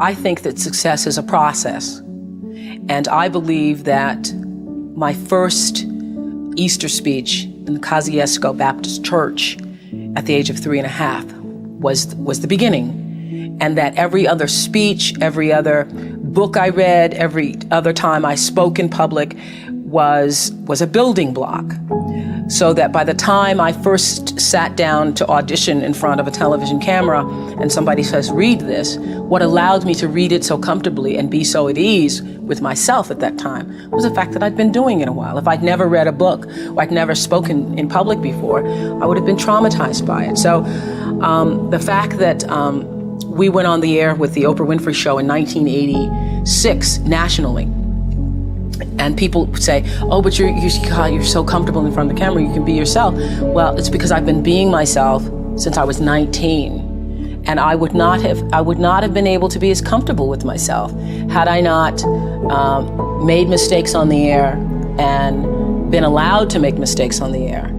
I think that success is a process. And I believe that my first Easter speech in the Kosciuszko Baptist Church at the age of 3.5 was the beginning. And that every other speech, every other book I read, every other time I spoke in public was a building block. So that by the time I first sat down to audition in front of a television camera and somebody says, read this, what allowed me to read it so comfortably and be so at ease with myself at that time was the fact that I'd been doing it a while. If I'd never read a book or I'd never spoken in public before, I would have been traumatized by it. So the fact that we went on the air with the Oprah Winfrey Show in 1986 nationally, and people would say, oh, but you're so comfortable in front of the camera, you can be yourself. Well, it's because I've been being myself since I was 19. And I would not have been able to be as comfortable with myself had I not made mistakes on the air and been allowed to make mistakes on the air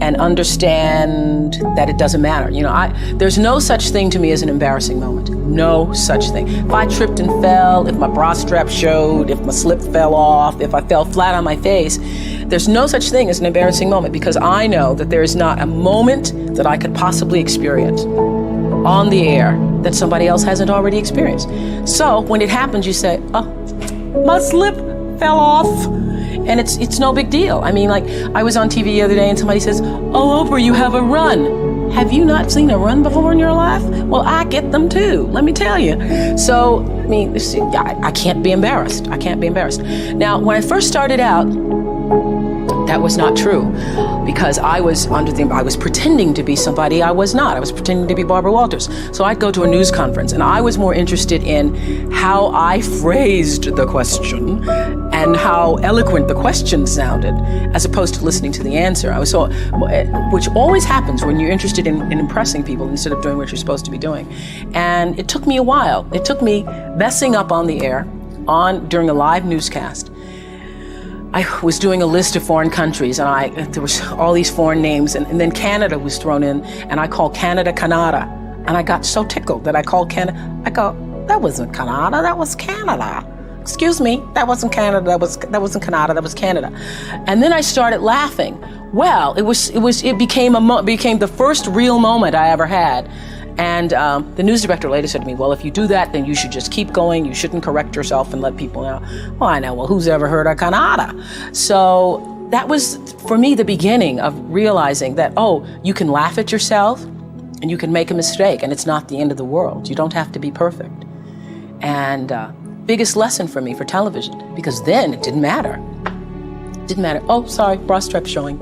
and understand that it doesn't matter. You know, there's no such thing to me as an embarrassing moment. No such thing. If I tripped and fell, if my bra strap showed, if my slip fell off, if I fell flat on my face, there's no such thing as an embarrassing moment because I know that there is not a moment that I could possibly experience on the air that somebody else hasn't already experienced. So when it happens, you say, oh, my slip fell off. And it's no big deal. I mean, like, I was on TV the other day and somebody says, oh, Oprah, you have a run. Have you not seen a run before in your life? Well, I get them too, let me tell you. So, I mean, I can't be embarrassed. I can't be embarrassed. Now, when I first started out, that was not true because I was pretending to be somebody I was not. I was pretending to be Barbara Walters. So I'd go to a news conference and I was more interested in how I phrased the question and how eloquent the question sounded as opposed to listening to the answer. Which always happens when you're interested in impressing people instead of doing what you're supposed to be doing. And it took me a while. It took me messing up on the air during a live newscast. I was doing a list of foreign countries and there was all these foreign names and then Canada was thrown in and I called Canada, Canada. And I got so tickled that I called Canada. I go, that wasn't Canada, that was Canada. Excuse me, that wasn't Canada, that wasn't Canada, that was Canada. And then I started laughing. Well, it became the first real moment I ever had. And the news director later said to me, well, if you do that, then you should just keep going. You shouldn't correct yourself and let people know. Well, I know, well, who's ever heard of Canada? So that was, for me, the beginning of realizing that, oh, you can laugh at yourself and you can make a mistake and it's not the end of the world. You don't have to be perfect. And biggest lesson for me for television, because then it didn't matter. It didn't matter. Oh, sorry, bra strap showing.